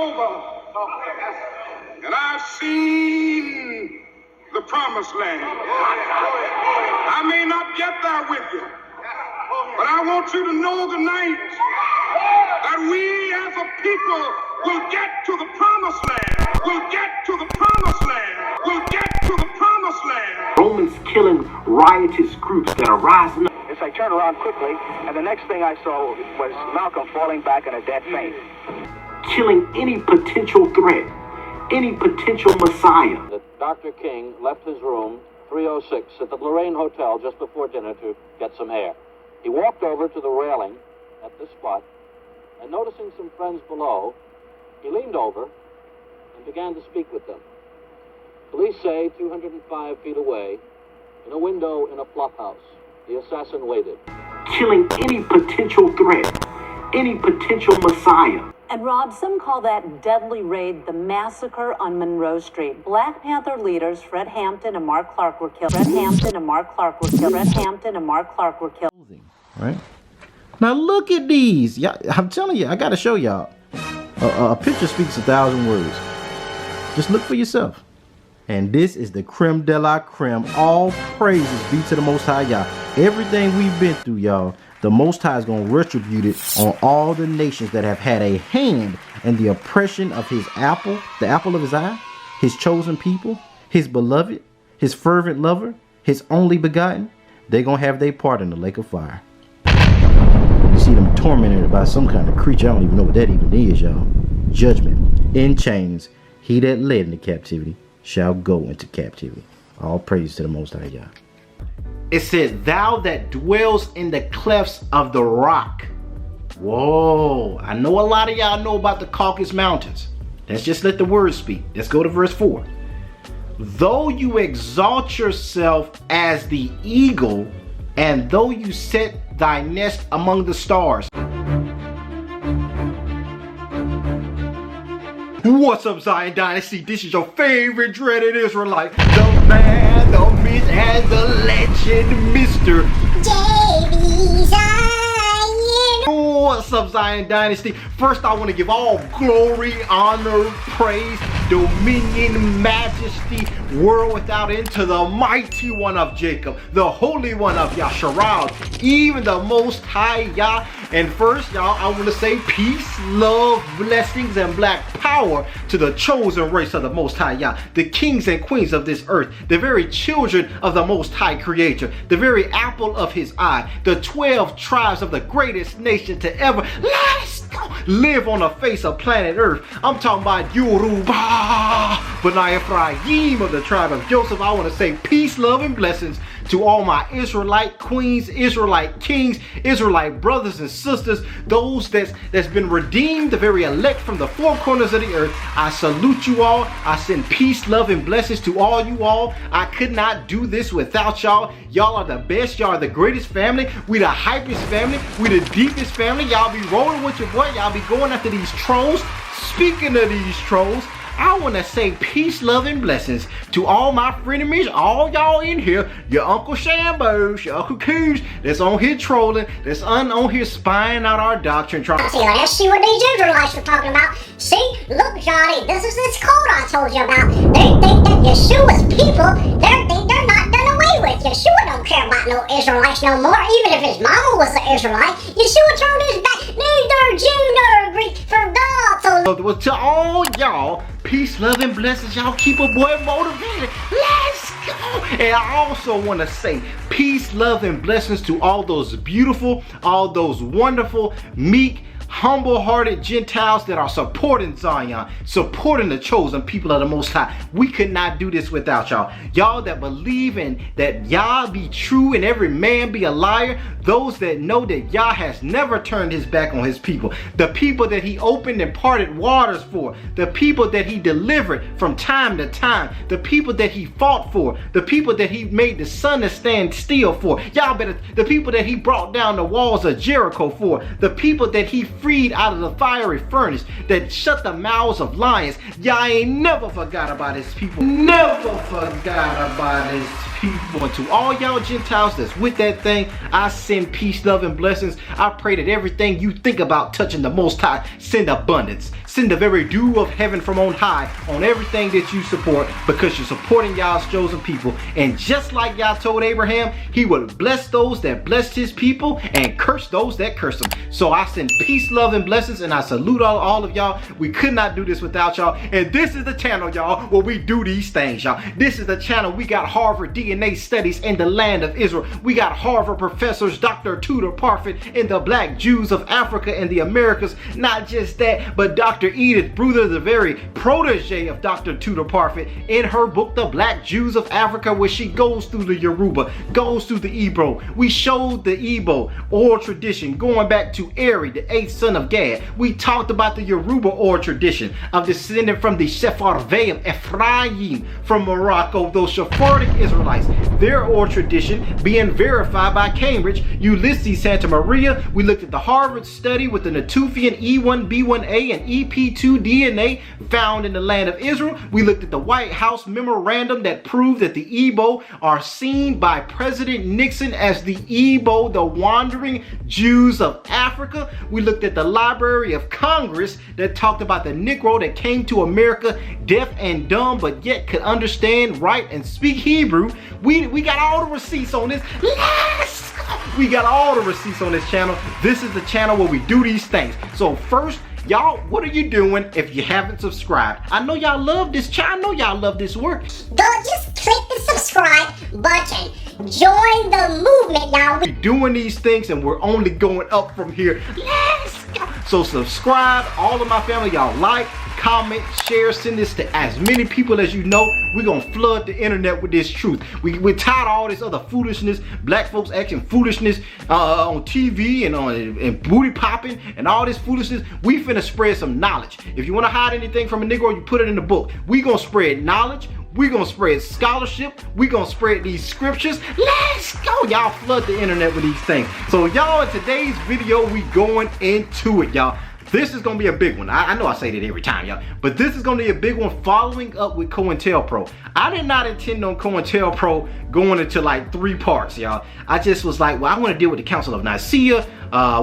over, and I've seen the promised land. I may not get there with you, but I want you to know tonight that we as a people will get to the promised land. We'll get to the promised land. We'll get to the promised land. Romans killing riotous groups that are rising up. As I turned around quickly, and the next thing I saw was Malcolm falling back in a dead faint. Killing any potential threat, any potential Messiah. Dr. King left his room, 306, at the Lorraine Hotel just before dinner to get some air. He walked over to the railing at this spot, and noticing some friends below, he leaned over and began to speak with them. Police say 205 feet away, in a window in a flop house, the assassin waited. Killing any potential threat, any potential Messiah. And Rob, some call that deadly raid the massacre on Monroe Street. Black Panther leaders Fred Hampton and Mark Clark were killed. Fred Hampton and Mark Clark were killed. Fred Hampton and Mark Clark were killed. Right? Now look at these. I'm telling you, I gotta show y'all. A picture speaks 1,000 words. Just look for yourself. And this is the creme de la creme. All praises be to the Most High, y'all. Everything we've been through, y'all, the Most High is going to retribute it on all the nations that have had a hand in the oppression of his apple, the apple of his eye, his chosen people, his beloved, his fervent lover, his only begotten. They're going to have their part in the lake of fire. You see them tormented by some kind of creature. I don't even know what that even is, y'all. Judgment in chains. He that led into captivity shall go into captivity. All praise to the Most High, y'all. It said, thou that dwells in the clefts of the rock. Whoa, I know a lot of y'all know about the Caucasus Mountains. Let's just let the word speak. Let's go to verse 4. Though you exalt yourself as the eagle, and though you set thy nest among the stars. What's up, Zion Dynasty? This is your favorite dreaded Israelite, the man, the myth, and the legend, Mr. J.B. Zion. What's up, Zion Dynasty? First, I want to give all glory, honor, praise, dominion, majesty, world without end to the mighty one of Jacob, the holy one of Yasharal, even the Most High Yah. And first, y'all, I want to say peace, love, blessings, and black power to the chosen race of the Most High Yah, the kings and queens of this earth, the very children of the Most High Creator, the very apple of his eye, the 12 tribes of the greatest nation to ever live on the face of planet Earth. I'm talking about Yoruba, B'nai Ephraim of the tribe of Joseph. I want to say peace, love, and blessings to all my Israelite queens, Israelite kings, Israelite brothers and sisters, those that's been redeemed, the very elect from the four corners of the earth. I salute you all. I send peace, love, and blessings to all you all. I could not do this without y'all. Y'all are the best. Y'all are the greatest family. We the hypest family. We the deepest family. Y'all be rolling with your boy. Y'all be going after these trolls. Speaking of these trolls, I want to say peace, love, and blessings to all my frenemies, all y'all in here, your Uncle Shambos, your Uncle Coos, that's on here trolling, that's on here spying out our doctrine. Let's see what these Israelites are talking about. See, look, Johnny, this is this code I told you about. They think that Yeshua's people, they're not done away with. Yeshua don't care about no Israelites no more, even if his mama was an Israelite. Yeshua turned his back, neither Jew nor Greek for God. So to all y'all, peace, love, and blessings. Y'all keep a boy motivated. Let's go. And I also want to say peace, love, and blessings to all those beautiful, all those wonderful, meek, humble-hearted Gentiles that are supporting Zion, supporting the chosen people of the Most High. We could not do this without y'all. Y'all that believe in that Yah be true and every man be a liar. Those that know that Yah has never turned his back on his people. The people that he opened and parted waters for. The people that he delivered from time to time. The people that he fought for. The people that he made the sun to stand still for. Y'all better, the people that he brought down the walls of Jericho for. The people that he freed out of the fiery furnace, that shut the mouths of lions. Y'all ain't never forgot about his people. Never forgot about his people. people. And to all y'all Gentiles that's with that thing, I send peace, love, and blessings. I pray that everything you think about touching the Most High, send abundance. Send the very dew of heaven from on high on everything that you support, because you're supporting y'all's chosen people. And just like y'all told Abraham, he would bless those that blessed his people and curse those that curse them. So I send peace, love, and blessings, and I salute all of y'all. We could not do this without y'all. And this is the channel, y'all, where we do these things, y'all. This is the channel. We got Harvard DNA studies in the land of Israel. We got Harvard professors, Dr. Tudor Parfit in the Black Jews of Africa and the Americas. Not just that, but Dr. Edith Bruther, the very protege of Dr. Tudor Parfit, in her book, The Black Jews of Africa, where she goes through the Yoruba, goes through the Igbo. We showed the Igbo oral tradition going back to Eri, the 8th son of Gad. We talked about the Yoruba oral tradition of descending from the Sepharvaim, Ephraim from Morocco, those Sephardic Israelites, their oral tradition being verified by Cambridge, Ulysses Santa Maria. We looked at the Harvard study with the Natufian E1B1A and EP2 DNA found in the land of Israel. We looked at the White House memorandum that proved that the Igbo are seen by President Nixon as the Igbo, the wandering Jews of Africa. We looked at the Library of Congress that talked about the Negro that came to America deaf and dumb, but yet could understand, write, and speak Hebrew. We got all the receipts on this. Yes! We got all the receipts on this channel. This is the channel where we do these things. So first, y'all, what are you doing if you haven't subscribed? I know y'all love this channel. I know y'all love this work. Don't just click the subscribe button. Join the movement, y'all. We're doing these things and we're only going up from here. Let's go. So subscribe, all of my family, y'all like, comment, share, send this to as many people as you know. We're gonna flood the internet with this truth. We're tired of all this other foolishness, black folks acting foolishness on TV and booty popping and all this foolishness. We finna spread some knowledge. If you wanna hide anything from a Negro, you put it in the book. We gonna spread knowledge. We're gonna spread scholarship. We're gonna spread these scriptures. Let's go. Y'all flood the internet with these things. So y'all, in today's video, we going into it, y'all. This is gonna be a big one. I know I say that every time, y'all, but this is gonna be a big one, following up with Cointelpro. I did not intend on Cointelpro going into like 3 parts, y'all. I just was like, well, I want to deal with the Council of Nicaea,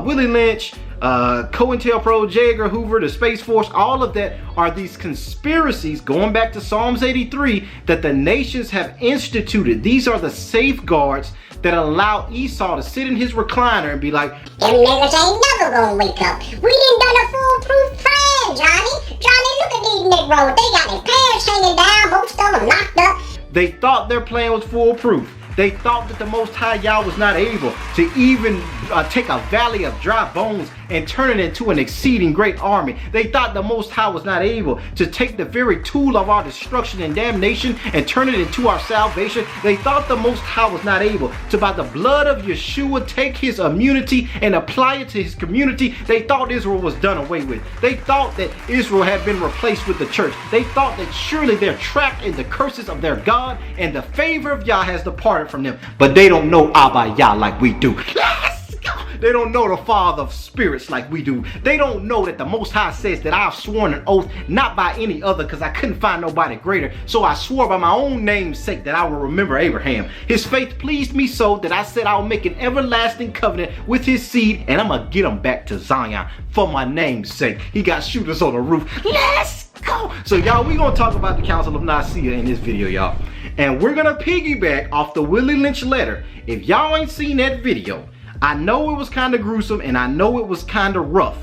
Willie Lynch, Cointelpro, J. Edgar Hoover, the Space Force. All of that are these conspiracies going back to Psalms 83 that the nations have instituted. These are the safeguards that allow Esau to sit in his recliner and be like, them niggas ain't never gonna wake up. We done done a foolproof plan, Johnny. Johnny, look at these Negroes. They got their pants hanging down, most of them knocked up. They thought their plan was foolproof. They thought that the Most High Yah was not able to even take a valley of dry bones and turn it into an exceeding great army. They thought the Most High was not able to take the very tool of our destruction and damnation and turn it into our salvation. They thought the Most High was not able to, by the blood of Yeshua, take his immunity and apply it to his community. They thought Israel was done away with. They thought that Israel had been replaced with the church. They thought that surely they're trapped in the curses of their God and the favor of Yah has departed from them. But they don't know Abba Yah like we do. Let's go. They don't know the Father of spirits like we do. They don't know that the Most High says that I've sworn an oath not by any other, because I couldn't find nobody greater. So I swore by my own name's sake that I will remember Abraham. His faith pleased me so that I said I'll make an everlasting covenant with his seed, and I'm gonna get him back to Zion for my name's sake. He got shooters on the roof. Let's go. So y'all, we gonna talk about the Council of Nicaea in this video, y'all. And we're gonna piggyback off the Willie Lynch letter. If y'all ain't seen that video, I know it was kind of gruesome and I know it was kind of rough.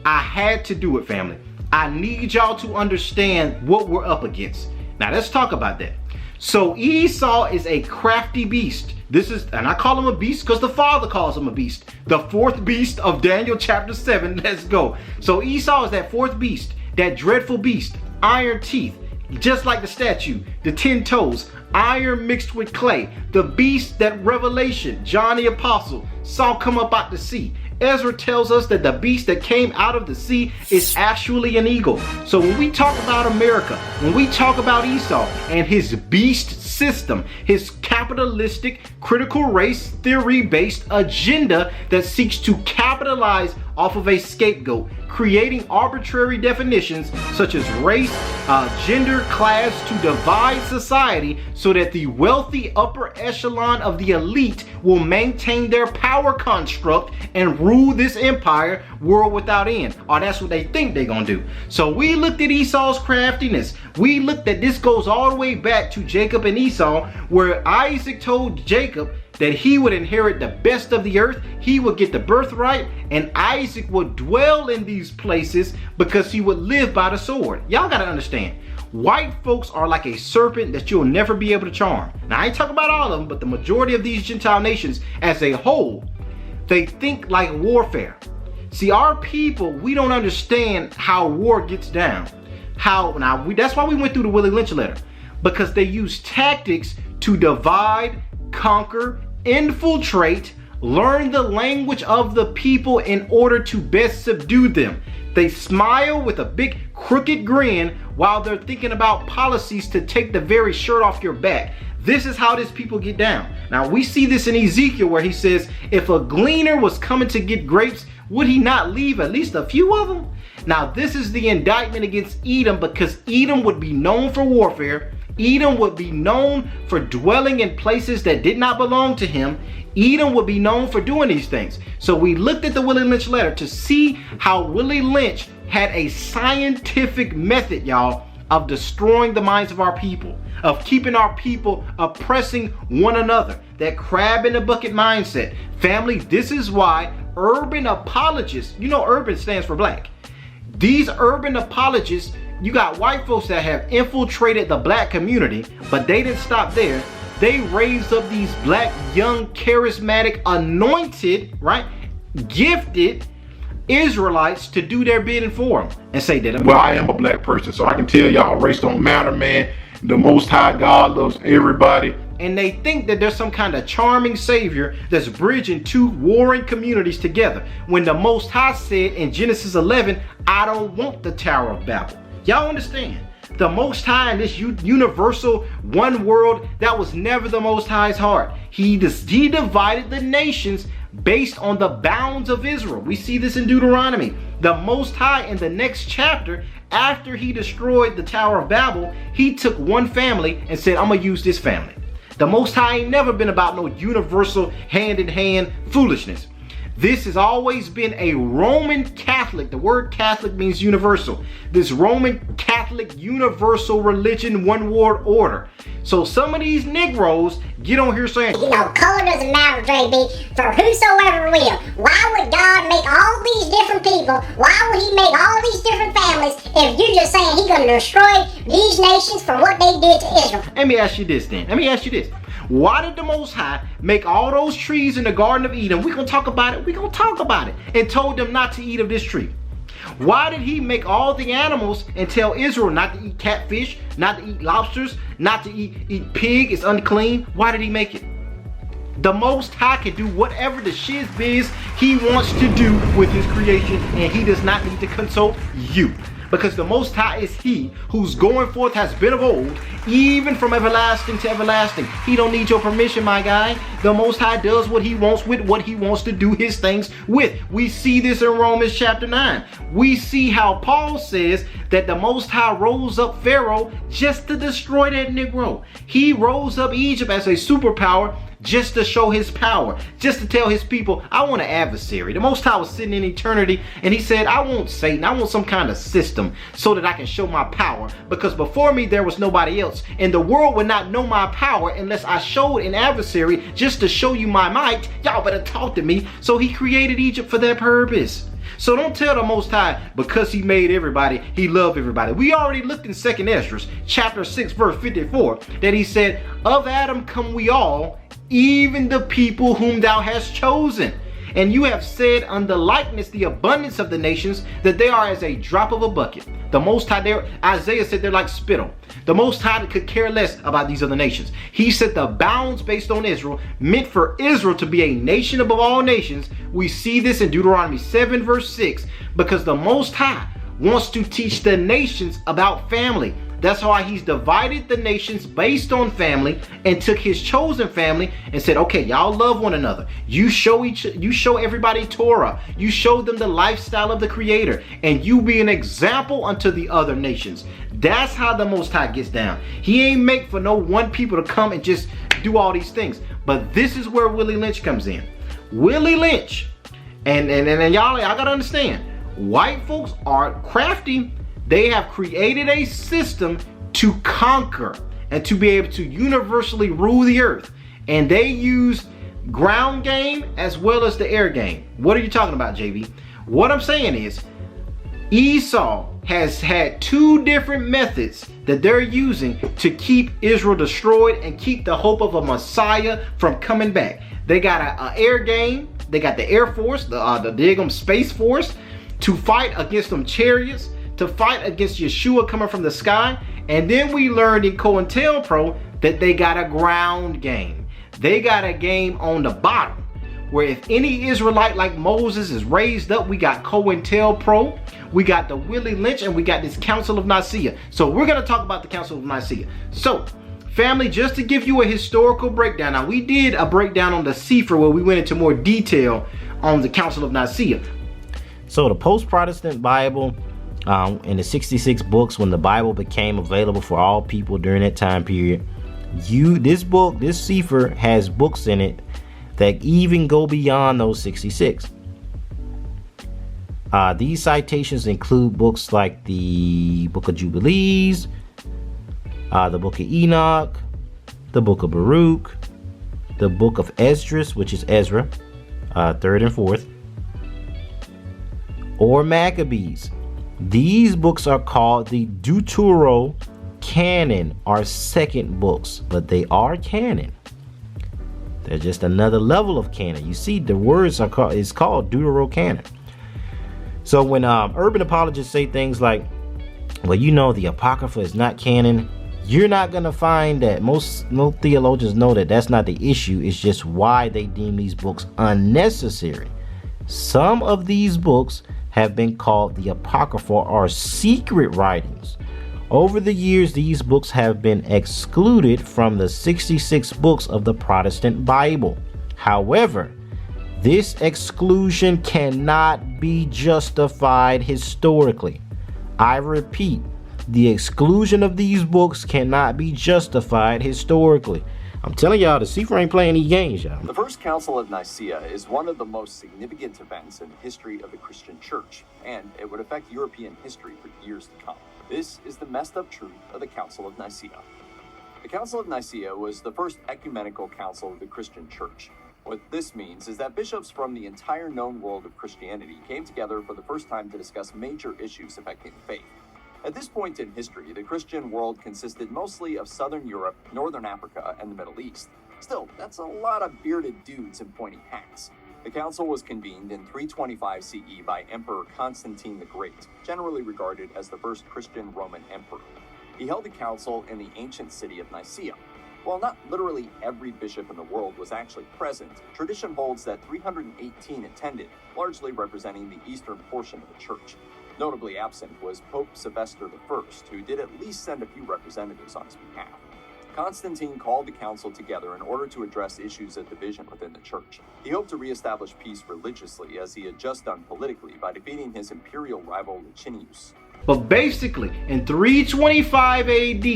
I had to do it, family. I need y'all to understand what we're up against. Now let's talk about that. So Esau is a crafty beast. This is, and I call him a beast because the Father calls him a beast. The 4th beast of Daniel chapter 7. Let's go. So Esau is that 4th beast, that dreadful beast, iron teeth, just like the statue, the 10 toes, iron mixed with clay, the beast that Revelation, John the Apostle, saw come up out the sea. Ezra tells us that the beast that came out of the sea is actually an eagle. So when we talk about America, when we talk about Esau and his beast system, his capitalistic, critical race theory based agenda that seeks to capitalize off of a scapegoat, creating arbitrary definitions such as race, gender, class to divide society so that the wealthy upper echelon of the elite will maintain their power construct and rule this empire world without end. Or that's what they think they're gonna do. So we looked at Esau's craftiness. We looked at this goes all the way back to Jacob and Esau, where Isaac told Jacob that he would inherit the best of the earth, he would get the birthright, and Isaac would dwell in these places because he would live by the sword. Y'all gotta understand, white folks are like a serpent that you'll never be able to charm. Now I ain't talking about all of them, but the majority of these Gentile nations as a whole, they think like warfare. See, our people, we don't understand how war gets down. That's why we went through the Willie Lynch letter, because they use tactics to divide, conquer, infiltrate, learn the language of the people in order to best subdue them. They smile with a big crooked grin while they're thinking about policies to take the very shirt off your back. This is how these people get down. Now we see this in Ezekiel where he says, if a gleaner was coming to get grapes, would he not leave at least a few of them? Now this is the indictment against Edom, because Edom would be known for warfare. Edom would be known for dwelling in places that did not belong to him. Edom would be known for doing these things. So we looked at the Willie Lynch letter to see how Willie Lynch had a scientific method, y'all, of destroying the minds of our people, of keeping our people oppressing one another. That crab in the bucket mindset. Family, this is why urban apologists, you know urban stands for black. These urban apologists, you got white folks that have infiltrated the black community, but they didn't stop there. They raised up these black, young, charismatic, anointed, right, gifted Israelites to do their bidding for them and say that, well, I am a black person, so I can tell y'all race don't matter, man. The Most High God loves everybody. And they think that there's some kind of charming savior that's bridging two warring communities together. When the Most High said in Genesis 11, I don't want the Tower of Babel. Y'all understand? The Most High in this universal one world, that was never the Most High's heart. He divided the nations based on the bounds of Israel. We see this in Deuteronomy. The Most High in the next chapter, after he destroyed the Tower of Babel, he took one family and said, I'm gonna use this family. The Most High ain't never been about no universal hand-in-hand foolishness. This has always been a Roman Catholic. The word Catholic means universal. This Roman Catholic universal religion, one world order. So some of these Negroes get on here saying, you know, color doesn't matter, JB, for whosoever will. Why would God make all these different people? Why would he make all these different families if you're just saying he's going to destroy these nations for what they did to Israel? Let me ask you this then. Let me ask you this. Why did the Most High make all those trees in the Garden of Eden? We're going to talk about it. We're going to talk about it. And told them not to eat of this tree. Why did he make all the animals and tell Israel not to eat catfish, not to eat lobsters, not to eat pig? It's unclean. Why did he make it? The Most High can do whatever the shiz biz he wants to do with his creation, and he does not need to consult you. Because the Most High is he whose going forth has been of old, even from everlasting to everlasting. He don't need your permission, my guy. The Most High does what he wants with what he wants to do his things with. We see this in Romans chapter 9. We see how Paul says that the Most High rose up Pharaoh just to destroy that Negro. He rose up Egypt as a superpower just to show his power, just to tell his people, I want an adversary. The Most High was sitting in eternity and he said, I want Satan. I want some kind of system so that I can show my power, because before me there was nobody else, and the world would not know my power unless I showed an adversary just to show you my might. Y'all better talk to me. So he created Egypt for that purpose. So don't tell the Most High because he made everybody, he loved everybody. We already looked in 2nd Esdras chapter 6 verse 54 that he said, of Adam come we all, even the people whom thou hast chosen. And you have said unto likeness the abundance of the nations, that they are as a drop of a bucket. The Most High there, Isaiah said they're like spittle. The Most High could care less about these other nations. He said the bounds based on Israel meant for Israel to be a nation above all nations. We see this in Deuteronomy 7 verse 6, because the Most High wants to teach the nations about family. That's why he's divided the nations based on family and took his chosen family and said, okay, y'all love one another. You show everybody Torah. You show them the lifestyle of the Creator, and you be an example unto the other nations. That's how the Most High gets down. He ain't make for no one people to come and just do all these things. But this is where Willie Lynch comes in. Willie Lynch, and y'all, I gotta understand, white folks are crafty. They have created a system to conquer and to be able to universally rule the earth. And they use ground game as well as the air game. What are you talking about, JB? What I'm saying is Esau has had two different methods that they're using to keep Israel destroyed and keep the hope of a Messiah from coming back. They got an air game. They got the Air Force, the Space Force, to fight against them chariots, to fight against Yeshua coming from the sky. And then we learned in Cointelpro that they got a ground game. They got a game on the bottom, where if any Israelite like Moses is raised up, we got Cointelpro, we got the Willie Lynch, and we got this Council of Nicaea. So we're going to talk about the Council of Nicaea. So, family, just to give you a historical breakdown. Now, we did a breakdown on the Sefer where we went into more detail on the Council of Nicaea. So the post-Protestant Bible, in the 66 books, when the Bible became available for all people during that time period, this Sefer has books in it that even go beyond those 66. These citations include books like the Book of Jubilees, the Book of Enoch, the Book of Baruch, the Book of Esdras, which is Ezra, 3rd and 4th, or Maccabees. These books are called the Deuterocanon, or second books, but they are canon. They're just another level of canon. You see, the words are called Deuterocanon. So when urban apologists say things like, well, you know, the Apocrypha is not canon, you're not going to find that. Most theologians know that that's not the issue. It's just why they deem these books unnecessary. Some of these books have been called the Apocrypha, or secret writings. Over the years, these books have been excluded from the 66 books of the Protestant Bible. However, this exclusion cannot be justified historically. I repeat, the exclusion of these books cannot be justified historically. I'm telling y'all, the Sefer ain't playing any games, y'all. The First Council of Nicaea is one of the most significant events in the history of the Christian church, and it would affect European history for years to come. This is the messed up truth of the Council of Nicaea. The Council of Nicaea was the first ecumenical council of the Christian church. What this means is that bishops from the entire known world of Christianity came together for the first time to discuss major issues affecting the faith. At this point in history, the Christian world consisted mostly of Southern Europe, Northern Africa, and the Middle East. Still, that's a lot of bearded dudes in pointy hats. The council was convened in 325 CE by Emperor Constantine the Great, generally regarded as the first Christian Roman emperor. He held the council in the ancient city of Nicaea. While not literally every bishop in the world was actually present, tradition holds that 318 attended, largely representing the eastern portion of the church. Notably absent was Pope Sylvester I, who did at least send a few representatives on his behalf. Constantine called the council together in order to address issues of division within the church. He hoped to reestablish peace religiously, as he had just done politically by defeating his imperial rival Licinius. But basically, in 325 AD,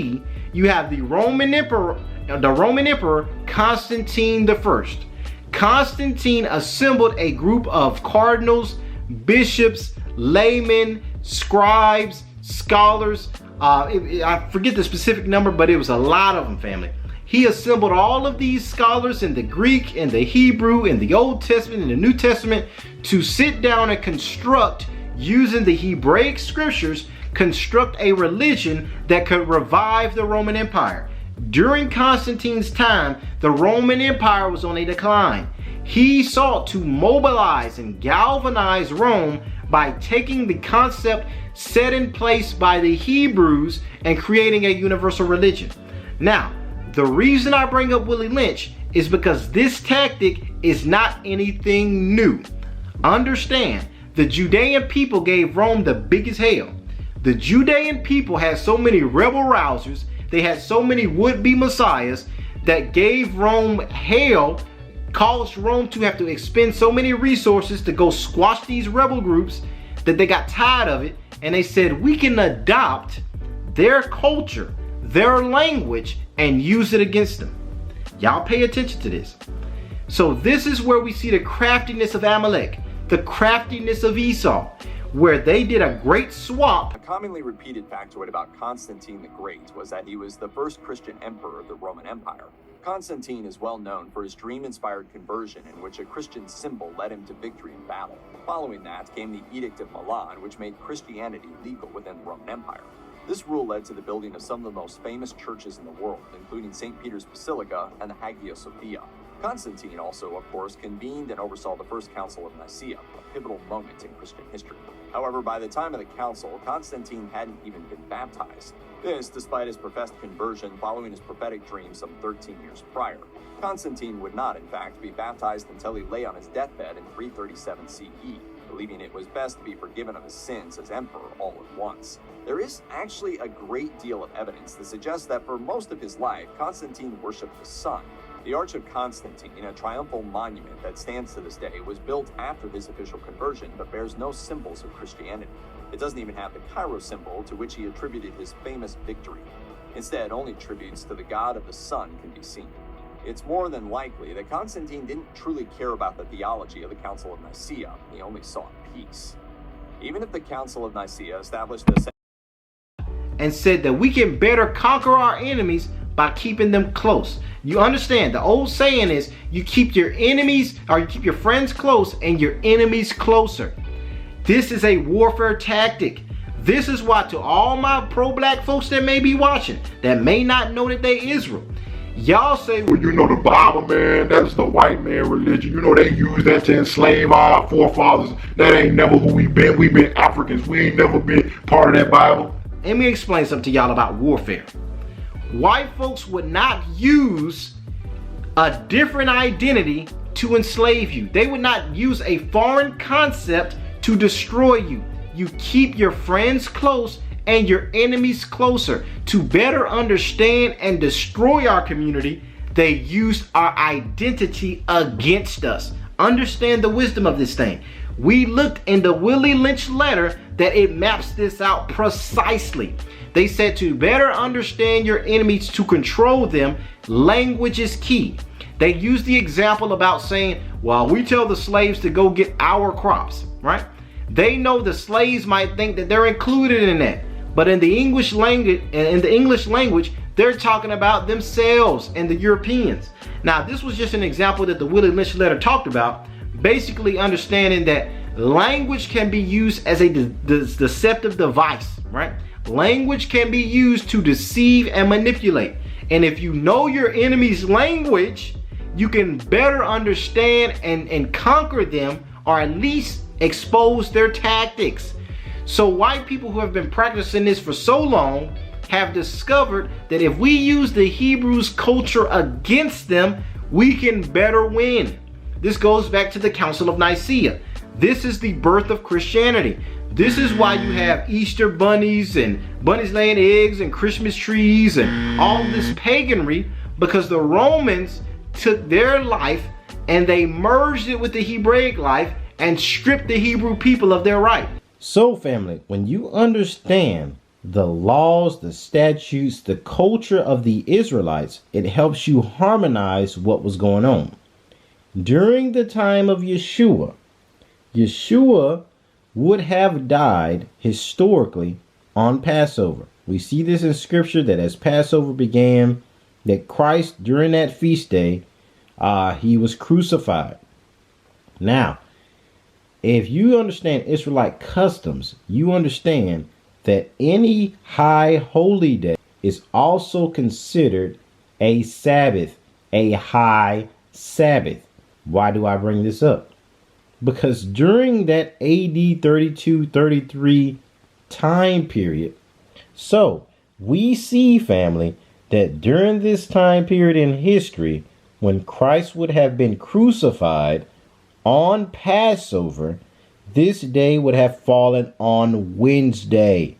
you have the Roman Emperor Constantine I. Constantine assembled a group of cardinals, bishops, laymen, scribes, scholars. I forget the specific number, but it was a lot of them, family. He assembled all of these scholars in the Greek, in the Hebrew, in the Old Testament, in the New Testament, to sit down and construct, using the Hebraic scriptures, construct a religion that could revive the Roman Empire. During Constantine's time, the Roman Empire was on a decline. He sought to mobilize and galvanize Rome by taking the concept set in place by the Hebrews and creating a universal religion. Now, the reason I bring up Willie Lynch is because this tactic is not anything new. Understand, the Judean people gave Rome the biggest hell. The Judean people had so many rebel rousers, they had so many would-be messiahs that gave Rome hell, caused Rome to have to expend so many resources to go squash these rebel groups that they got tired of it, and they said, we can adopt their culture, their language, and use it against them. Y'all pay attention to this. So this is where we see the craftiness of Amalek, the craftiness of Esau, where they did a great swap. A commonly repeated factoid about Constantine the Great was that he was the first Christian emperor of the Roman Empire. Constantine is well known for his dream-inspired conversion in which a Christian symbol led him to victory in battle. Following that came the Edict of Milan, which made Christianity legal within the Roman Empire. This rule led to the building of some of the most famous churches in the world, including St. Peter's Basilica and the Hagia Sophia. Constantine also, of course, convened and oversaw the First Council of Nicaea, a pivotal moment in Christian history. However, by the time of the council, Constantine hadn't even been baptized. This, despite his professed conversion following his prophetic dream some 13 years prior. Constantine would not, in fact, be baptized until he lay on his deathbed in 337 CE, believing it was best to be forgiven of his sins as emperor all at once. There is actually a great deal of evidence that suggests that for most of his life, Constantine worshipped the sun. The Arch of Constantine, a triumphal monument that stands to this day, was built after his official conversion but bears no symbols of Christianity. It doesn't even have the Cairo symbol to which he attributed his famous victory. Instead, only tributes to the god of the sun can be seen. It's more than likely that Constantine didn't truly care about the theology of the Council of Nicaea. He only sought peace. Even if the Council of Nicaea established this and said that we can better conquer our enemies by keeping them close. You understand, the old saying is you keep your enemies, or you keep your friends close and your enemies closer. This is a warfare tactic. This is why, to all my pro-black folks that may be watching, that may not know that they Israel, y'all say, well, you know, the Bible, man, that's the white man religion. You know, they use that to enslave our forefathers. That ain't never who we been. We been Africans. We ain't never been part of that Bible. Let me explain something to y'all about warfare. White folks would not use a different identity to enslave you. They would not use a foreign concept to destroy you. You keep your friends close and your enemies closer. To better understand and destroy our community, they used our identity against us. Understand the wisdom of this thing. We looked in the Willie LYNCH letter that it maps this out precisely. They said to better understand your enemies, to control them, language is key. They used the example about saying, well, we tell the slaves to go get our crops, right? They know the slaves might think that they're included in that. But in the English language, they're talking about themselves and the Europeans. Now, this was just an example that the Willie LYNCH letter talked about, basically understanding that language can be used as a deceptive device, right? Language can be used to deceive and manipulate. And if you know your enemy's language, you can better understand and conquer them, or at least expose their tactics. So white people who have been practicing this for so long have discovered that if we use the Hebrews' culture against them, we can better win. This goes back to the Council of Nicaea. This is the birth of Christianity. This is why you have Easter bunnies and bunnies laying eggs and Christmas trees and all this paganry, because the Romans took their life and they merged it with the Hebraic life and stripped the Hebrew people of their right. So family, when you understand the laws, the statutes, the culture of the Israelites, it helps you harmonize what was going on. During the time of Yeshua would have died historically on Passover. We see this in scripture that as Passover began, that Christ during that feast day, he was crucified. Now, if you understand Israelite customs, you understand that any high holy day is also considered a Sabbath, a high Sabbath. Why do I bring this up? Because during that AD 32-33 time period, so we see, family, that during this time period in history, when Christ would have been crucified on Passover, this day would have fallen on Wednesday.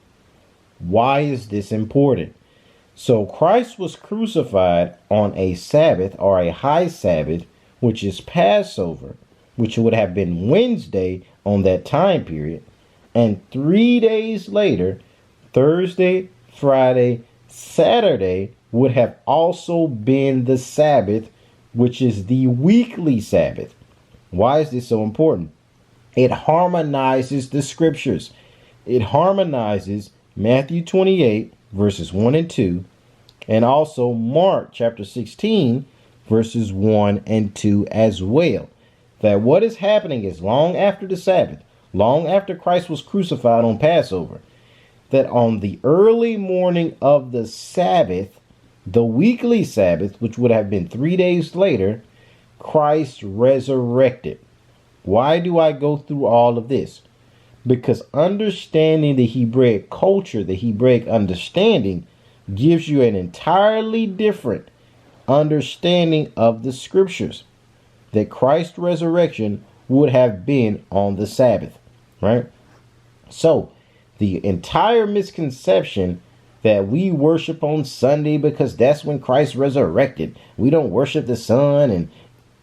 Why is this important? So Christ was crucified on a Sabbath or a high Sabbath, which is Passover, which would have been Wednesday on that time period. And 3 days later, Thursday, Friday, Saturday would have also been the Sabbath, which is the weekly Sabbath. Why is this so important? It harmonizes the scriptures. It harmonizes Matthew 28 verses 1 and 2, and also Mark chapter 16 verses 1 and 2 as well. That what is happening is long after the Sabbath, long after Christ was crucified on Passover, that on the early morning of the Sabbath, the weekly Sabbath, which would have been 3 days later, Christ resurrected. Why do I go through all of this? Because understanding the Hebraic culture, the Hebraic understanding, gives you an entirely different understanding of the scriptures. That Christ's resurrection would have been on the Sabbath, right? So the entire misconception that we worship on Sunday because that's when Christ resurrected. We don't worship the sun and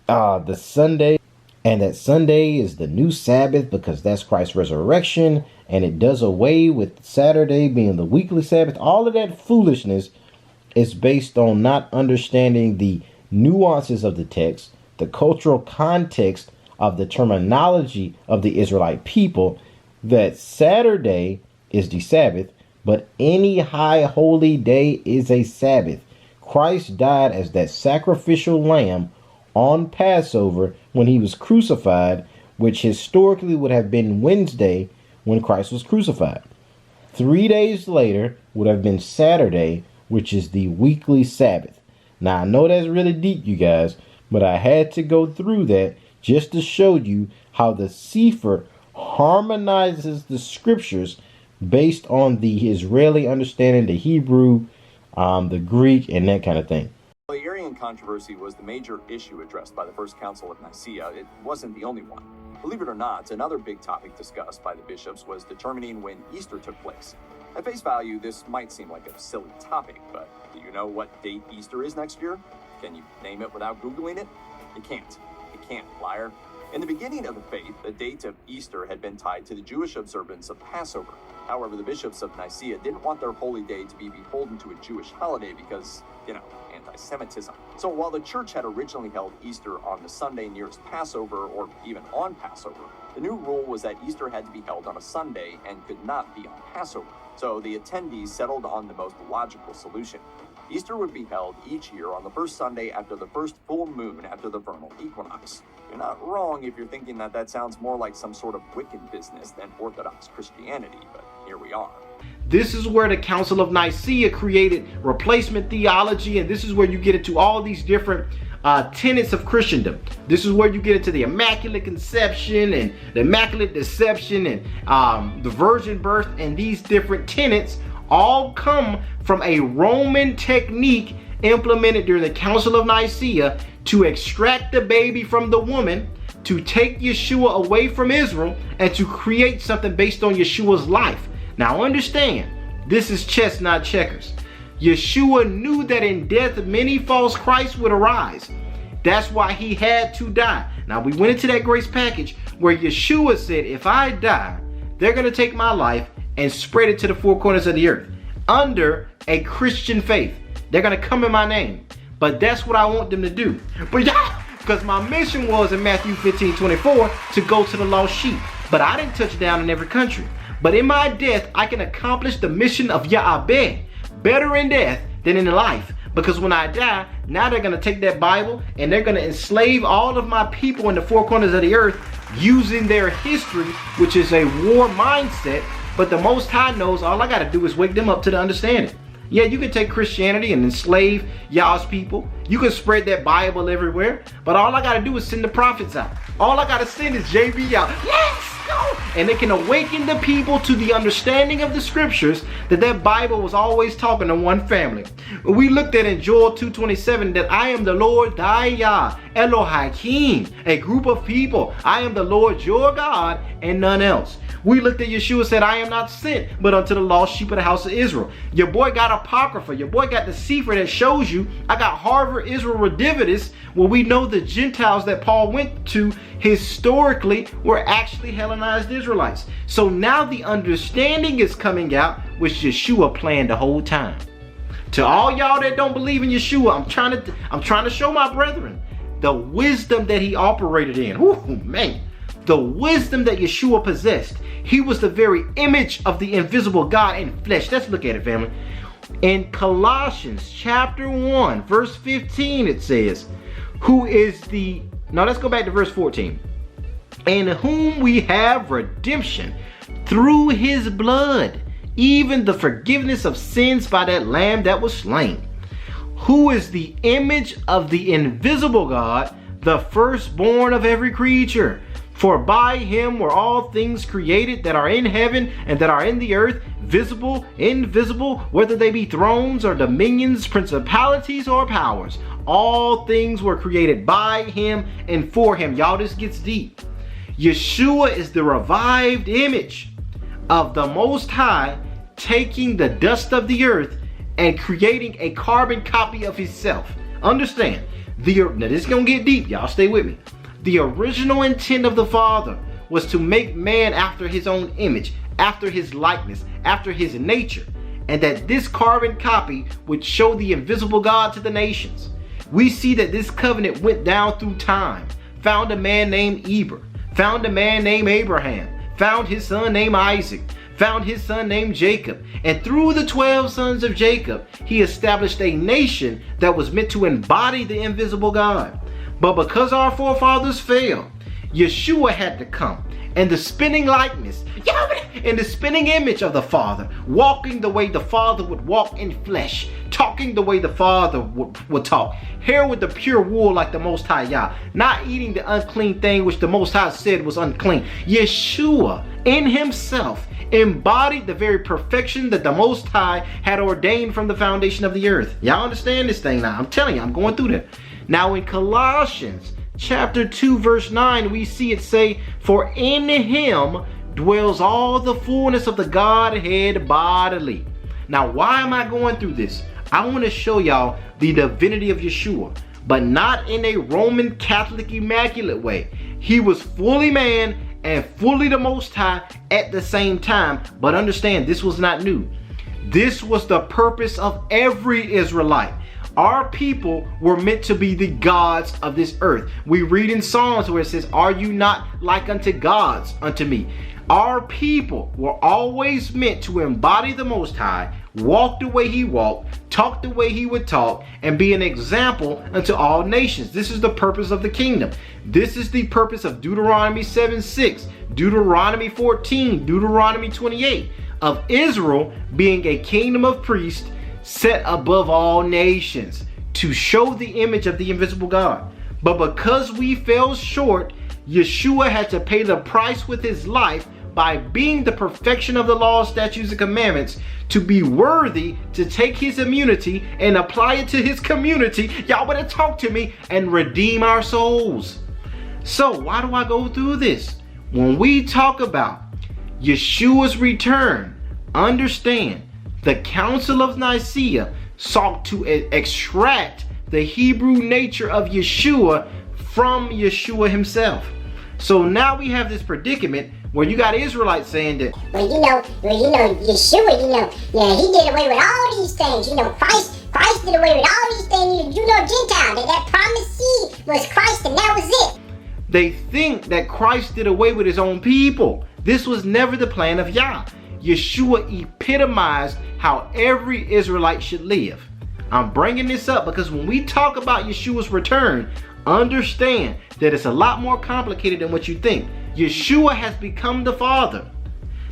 the Sunday, and that Sunday is the new Sabbath because that's Christ's resurrection, and it does away with Saturday being the weekly Sabbath. All of that foolishness is based on not understanding the nuances of the text, the cultural context of the terminology of the Israelite people, that Saturday is the Sabbath, but any high holy day is a Sabbath. Christ died as that sacrificial lamb on Passover when he was crucified, which historically would have been Wednesday when Christ was crucified. 3 days later would have been Saturday, which is the weekly Sabbath. Now, I know that's really deep, you guys, but I had to go through that just to show you how the Sefer harmonizes the scriptures based on the Israeli understanding, the Hebrew, the Greek, and that kind of thing. The Arian controversy was the major issue addressed by the First Council of Nicaea. It wasn't the only one. Believe it or not, another big topic discussed by the bishops was determining when Easter took place. At face value, this might seem like a silly topic, but do you know what date Easter is next year? Can you name it without Googling it? You can't. You can't, liar. In the beginning of the faith, the date of Easter had been tied to the Jewish observance of Passover. However, the bishops of Nicaea didn't want their holy day to be beholden to a Jewish holiday because, anti-Semitism. So while the church had originally held Easter on the Sunday nearest Passover, or even on Passover, the new rule was that Easter had to be held on a Sunday and could not be on Passover. So the attendees settled on the most logical solution. Easter would be held each year on the first Sunday after the first full moon after the vernal equinox. You're not wrong if you're thinking that that sounds more like some sort of Wiccan business than Orthodox Christianity, but here we are. This is where the Council of Nicaea created replacement theology, and this is where you get into all these different tenets of Christendom. This is where you get into the Immaculate Conception and the Immaculate Deception and the Virgin Birth, and these different tenets all come from a Roman technique implemented during the Council of Nicaea to extract the baby from the woman, to take Yeshua away from Israel, and to create something based on Yeshua's life. Now understand, this is chess, not checkers. Yeshua knew that in death many false Christs would arise. That's why he had to die. Now we went into that grace package where Yeshua said, if I die, they're going to take my life and spread it to the four corners of the earth under a Christian faith. They're going to come in my name. But that's what I want them to do. But yeah, because my mission was in Matthew 15:24 to go to the lost sheep. But I didn't touch down in every country. But in my death, I can accomplish the mission of Yahweh better in death than in life. Because when I die, now they're going to take that Bible and they're going to enslave all of my people in the four corners of the earth using their history, which is a war mindset. But the Most High knows all I got to do is wake them up to the understanding. Yeah, you can take Christianity and enslave y'all's people. You can spread that Bible everywhere. But all I got to do is send the prophets out. All I got to send is JB out. Let's go! And it can awaken the people to the understanding of the scriptures that Bible was always talking to one family. We looked at in Joel 2:27 that I am the Lord thy Yah, Elohim, a group of people. I am the Lord your God and none else. We looked at Yeshua and said, I am not sent, but unto the lost sheep of the house of Israel. Your boy got Apocrypha. Your boy got the Sefer that shows you. I got Harvard Israel Redivivus, where we know the Gentiles that Paul went to historically were actually Hellenized Israelites. So now the understanding is coming out, which Yeshua planned the whole time. To all y'all that don't believe in Yeshua, I'm trying to show my brethren the wisdom that he operated in. Ooh, man. The wisdom that Yeshua possessed. He was the very image of the invisible God in flesh. Let's look at it, family. In Colossians chapter 1, verse 15, it says, let's go back to verse 14. In whom we have redemption through his blood, even the forgiveness of sins by that Lamb that was slain, who is the image of the invisible God, the firstborn of every creature. For by him were all things created that are in heaven and that are in the earth, visible, invisible, whether they be thrones or dominions, principalities or powers. All things were created by him and for him. Y'all, this gets deep. Yeshua is the revived image of the Most High, taking the dust of the earth and creating a carbon copy of himself. Understand, now this is going to get deep. Y'all stay with me. The original intent of the Father was to make man after his own image, after his likeness, after his nature, and that this carbon copy would show the invisible God to the nations. We see that this covenant went down through time, found a man named Eber, found a man named Abraham, found his son named Isaac, found his son named Jacob, and through the 12 sons of Jacob, he established a nation that was meant to embody the invisible God. But because our forefathers failed, Yeshua had to come, and the spinning likeness, and the spinning image of the Father, walking the way the Father would walk in flesh, talking the way the Father would talk, hair with the pure wool like the Most High Yah, not eating the unclean thing which the Most High said was unclean. Yeshua in himself embodied the very perfection that the Most High had ordained from the foundation of the earth. Y'all understand this thing now? I'm telling you, I'm going through that. Now in Colossians chapter 2 verse 9, we see it say, for in him dwells all the fullness of the Godhead bodily. Now why am I going through this? I want to show y'all the divinity of Yeshua, but not in a Roman Catholic immaculate way. He was fully man and fully the Most High at the same time. But understand, this was not new. This was the purpose of every Israelite. Our people were meant to be the gods of this earth. We read in Psalms where it says, are you not like unto gods unto me? Our people were always meant to embody the Most High, walk the way he walked, talk the way he would talk, and be an example unto all nations. This is the purpose of the kingdom. This is the purpose of Deuteronomy 7:6, Deuteronomy 14, Deuteronomy 28, of Israel being a kingdom of priests set above all nations, to show the image of the invisible God. But because we fell short, Yeshua had to pay the price with his life by being the perfection of the law, statutes, and commandments, to be worthy to take his immunity and apply it to his community. Y'all better talk to me, and redeem our souls. So why do I go through this? When we talk about Yeshua's return, understand the Council of Nicaea sought to extract the Hebrew nature of Yeshua from Yeshua himself. So now we have this predicament where you got Israelites saying that, Yeshua, he did away with all these things. Christ did away with all these things. Gentile. That promised seed was Christ, and that was it. They think that Christ did away with his own people. This was never the plan of Yah. Yeshua epitomized how every Israelite should live. I'm bringing this up because when we talk about Yeshua's return, understand that it's a lot more complicated than what you think. Yeshua has become the Father.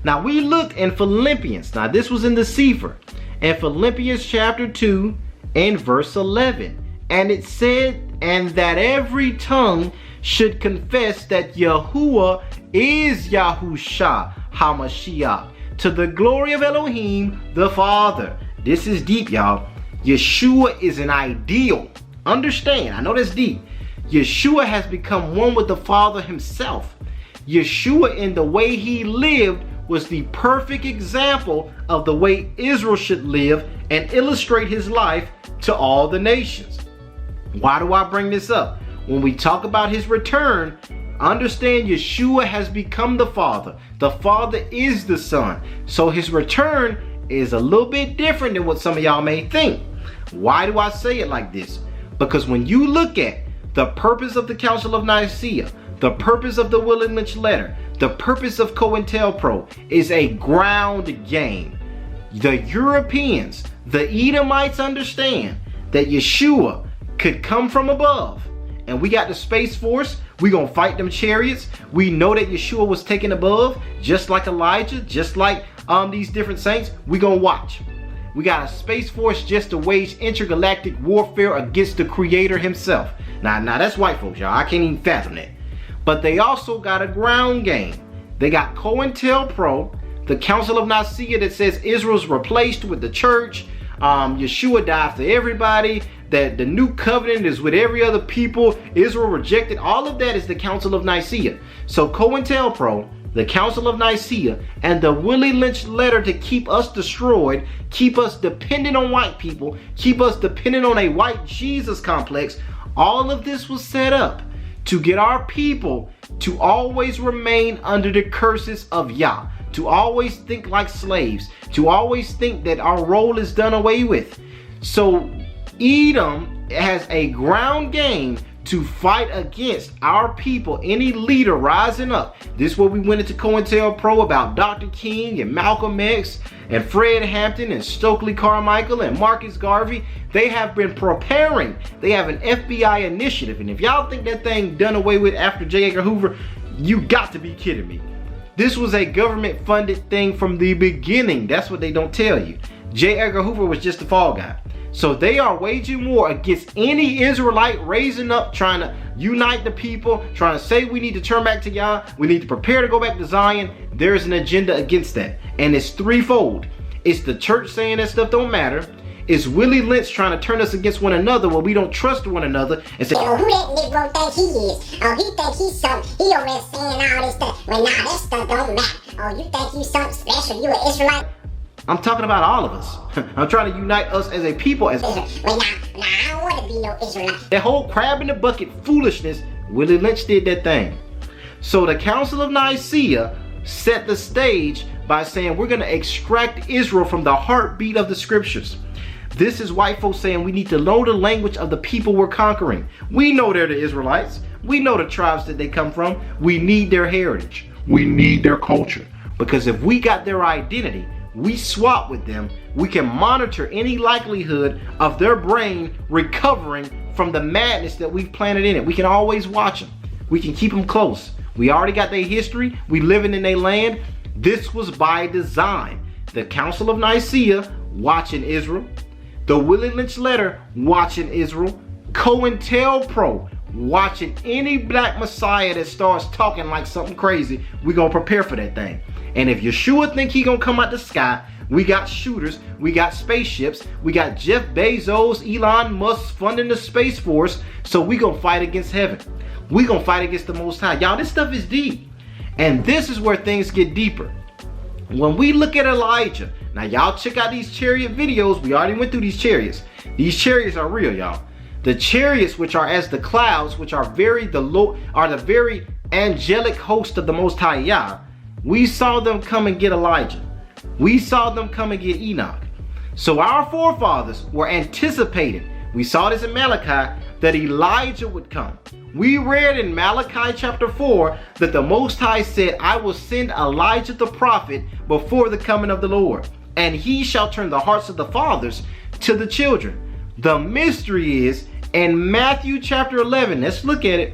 Now we look in Philippians. Now this was in the Sefer. In Philippians chapter 2 and verse 11. And it said, and that every tongue should confess that Yahuwah is Yahusha HaMashiach, to the glory of Elohim the Father. This is deep, y'all. Yeshua is an ideal. Understand, I know that's deep. Yeshua has become one with the Father himself. Yeshua, in the way he lived, was the perfect example of the way Israel should live and illustrate his life to all the nations. Why do I bring this up? When we talk about his return, understand Yeshua has become the Father. The Father is the Son. So his return is a little bit different than what some of y'all may think. Why do I say it like this? Because when you look at the purpose of the Council of Nicaea, the purpose of the Willie LYNCH letter, the purpose of Cointelpro is a ground game. The Europeans, the Edomites understand that Yeshua could come from above. And we got the Space Force. We gonna fight them chariots. We know that Yeshua was taken above, just like Elijah, just like these different saints. We gonna watch. We got a Space Force just to wage intergalactic warfare against the Creator himself. Now that's white folks, y'all. I can't even fathom that. But they also got a ground game. They got Cointelpro, the Council of Nicaea that says Israel's replaced with the church. Yeshua died for everybody. That the new covenant is with every other people. Israel rejected. All of that is the Council of Nicaea. So Cointelpro, the Council of Nicaea, and the Willie LYNCH letter to keep us destroyed, keep us dependent on white people, keep us dependent on a white Jesus complex. All of this was set up to get our people to always remain under the curses of Yah, to always think like slaves, to always think that our role is done away with. So Edom has a ground game to fight against our people, any leader rising up. This is where we went into Cointelpro about Dr. King and Malcolm X and Fred Hampton and Stokely Carmichael and Marcus Garvey. They have been preparing. They have an FBI initiative. And if y'all think that thing done away with after J. Edgar Hoover, you got to be kidding me. This was a government funded thing from the beginning. That's what they don't tell you. J. Edgar Hoover was just the fall guy. So they are waging war against any Israelite raising up, trying to unite the people, trying to say we need to turn back to Yah, we need to prepare to go back to Zion. There's an agenda against that. And it's threefold. It's the church saying that stuff don't matter. It's Willie LYNCH trying to turn us against one another when we don't trust one another and say, oh, who that Negro think he is? Oh, he think he's something. He over there saying all this stuff. Well, nah, that stuff don't matter. Oh, you think you something special? You an Israelite? I'm talking about all of us. I'm trying to unite us as a people. As well, nah, I don't want to be no Israelite. That whole crab in the bucket foolishness, Willie LYNCH did that thing. So the Council of Nicaea set the stage by saying we're going to extract Israel from the heartbeat of the scriptures. This is white folks saying we need to know the language of the people we're conquering. We know they're the Israelites. We know the tribes that they come from. We need their heritage. We need their culture. Because if we got their identity, we swap with them, we can monitor any likelihood of their brain recovering from the madness that we've planted in it. We can always watch them. We can keep them close. We already got their history. We living in their land. This was by design. The Council of Nicaea watching Israel. The Willie LYNCH letter watching Israel. Cointelpro watching any black messiah that starts talking like something crazy. We're going to prepare for that thing. And if Yeshua think he gonna come out the sky, we got shooters, we got spaceships, we got Jeff Bezos, Elon Musk funding the Space Force, so we gonna fight against heaven. We gonna fight against the Most High. Y'all, this stuff is deep. And this is where things get deeper. When we look at Elijah, now y'all check out these chariot videos. We already went through these chariots. These chariots are real, y'all. The chariots, which are as the clouds, which are the very angelic host of the Most High Yah. We saw them come and get Elijah. We saw them come and get Enoch. So our forefathers were anticipating, we saw this in Malachi, that Elijah would come. We read in Malachi chapter 4 that the Most High said, I will send Elijah the prophet before the coming of the Lord, and he shall turn the hearts of the fathers to the children. The mystery is in Matthew chapter 11. Let's look at it.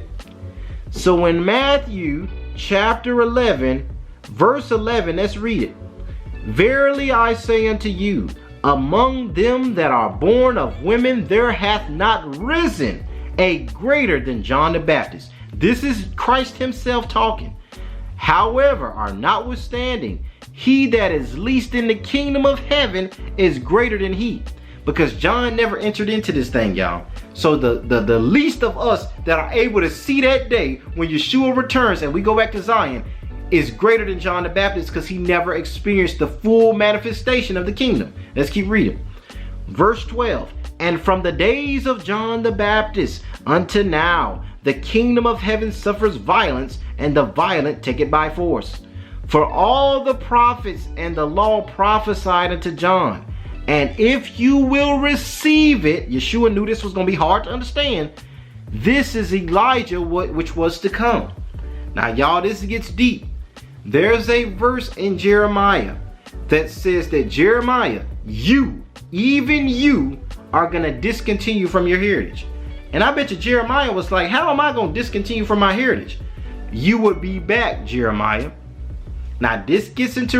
So in Matthew chapter 11, verse 11, let's read it. Verily I say unto you, among them that are born of women, there hath not risen a greater than John the Baptist. This is Christ himself talking. However, or notwithstanding, he that is least in the kingdom of heaven is greater than he. Because John never entered into this thing, y'all. So the least of us that are able to see that day when Yeshua returns and we go back to Zion is greater than John the Baptist, because he never experienced the full manifestation of the kingdom. Let's keep reading. Verse 12. And from the days of John the Baptist unto now, the kingdom of heaven suffers violence, and the violent take it by force. For all the prophets and the law prophesied unto John. And if you will receive it, Yeshua knew this was going to be hard to understand. This is Elijah which was to come. Now, y'all, this gets deep. There's a verse in Jeremiah that says that Jeremiah, even you, are going to discontinue from your heritage. And I bet you Jeremiah was like, how am I going to discontinue from my heritage? You would be back, Jeremiah. Now, this gets into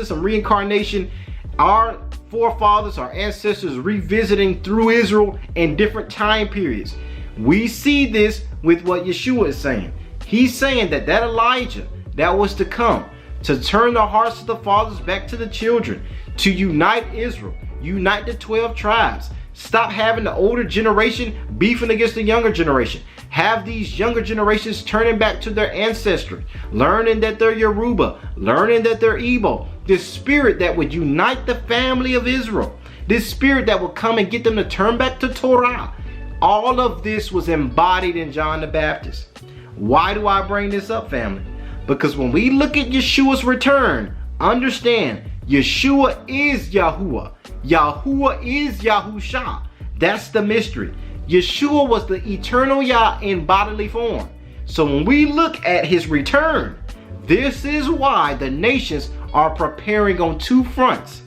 some reincarnation. Our forefathers, our ancestors revisiting through Israel in different time periods. We see this with what Yeshua is saying. He's saying that Elijah that was to come to turn the hearts of the fathers back to the children, to unite Israel, unite the 12 tribes, stop having the older generation beefing against the younger generation, have these younger generations turning back to their ancestry, learning that they're Yoruba, learning that they're Igbo. This spirit that would unite the family of Israel, this spirit that would come and get them to turn back to Torah. All of this was embodied in John the Baptist. Why do I bring this up, family? Because when we look at Yeshua's return, understand Yeshua is Yahuwah. Yahuwah is Yahusha. That's the mystery. Yeshua was the eternal Yah in bodily form. So when we look at his return, this is why the nations are preparing on two fronts.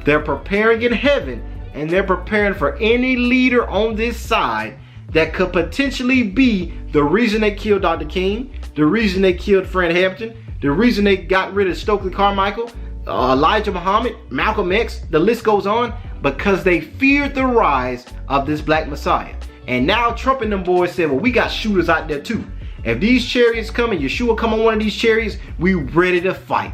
They're preparing in heaven, and they're preparing for any leader on this side that could potentially be the reason they killed Dr. King, the reason they killed Fred Hampton, the reason they got rid of Stokely Carmichael, Elijah Muhammad, Malcolm X, the list goes on, because they feared the rise of this black Messiah. And now Trump and them boys said, well, we got shooters out there too. If these chariots come and Yeshua come on one of these chariots, we ready to fight.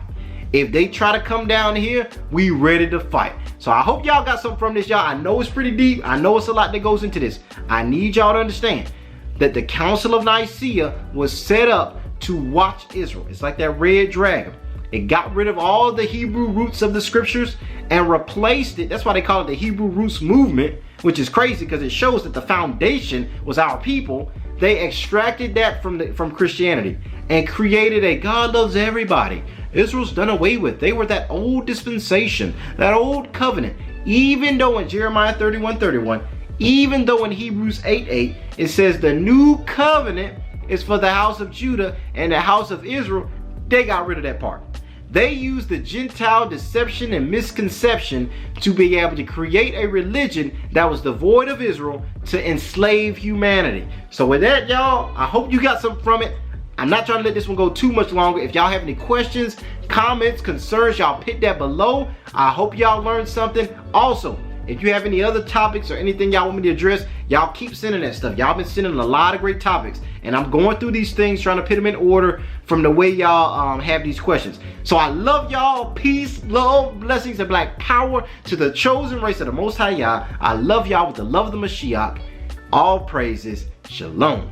If they try to come down here, we ready to fight. So I hope y'all got something from this, y'all. I know it's pretty deep. I know it's a lot that goes into this. I need y'all to understand that the Council of Nicaea was set up to watch Israel. It's like that red dragon. It got rid of all the Hebrew roots of the scriptures and replaced it. That's why they call it the Hebrew roots movement, which is crazy because it shows that the foundation was our people. They extracted that from Christianity and created a God loves everybody. Israel's done away with. They were that old dispensation, that old covenant. Even though in Jeremiah 31:31, even though in Hebrews 8:8, it says the new covenant is for the house of Judah and the house of Israel, they got rid of that part. They used the Gentile deception and misconception to be able to create a religion that was devoid of Israel to enslave humanity. So with that, y'all, I hope you got something from it. I'm not trying to let this one go too much longer. If y'all have any questions, comments, concerns, y'all put that below. I hope y'all learned something. Also, if you have any other topics or anything y'all want me to address, y'all keep sending that stuff. Y'all been sending a lot of great topics. And I'm going through these things, trying to put them in order from the way y'all have these questions. So I love y'all. Peace, love, blessings, and black power to the chosen race of the Most High Yah. I love y'all with the love of the Mashiach. All praises. Shalom.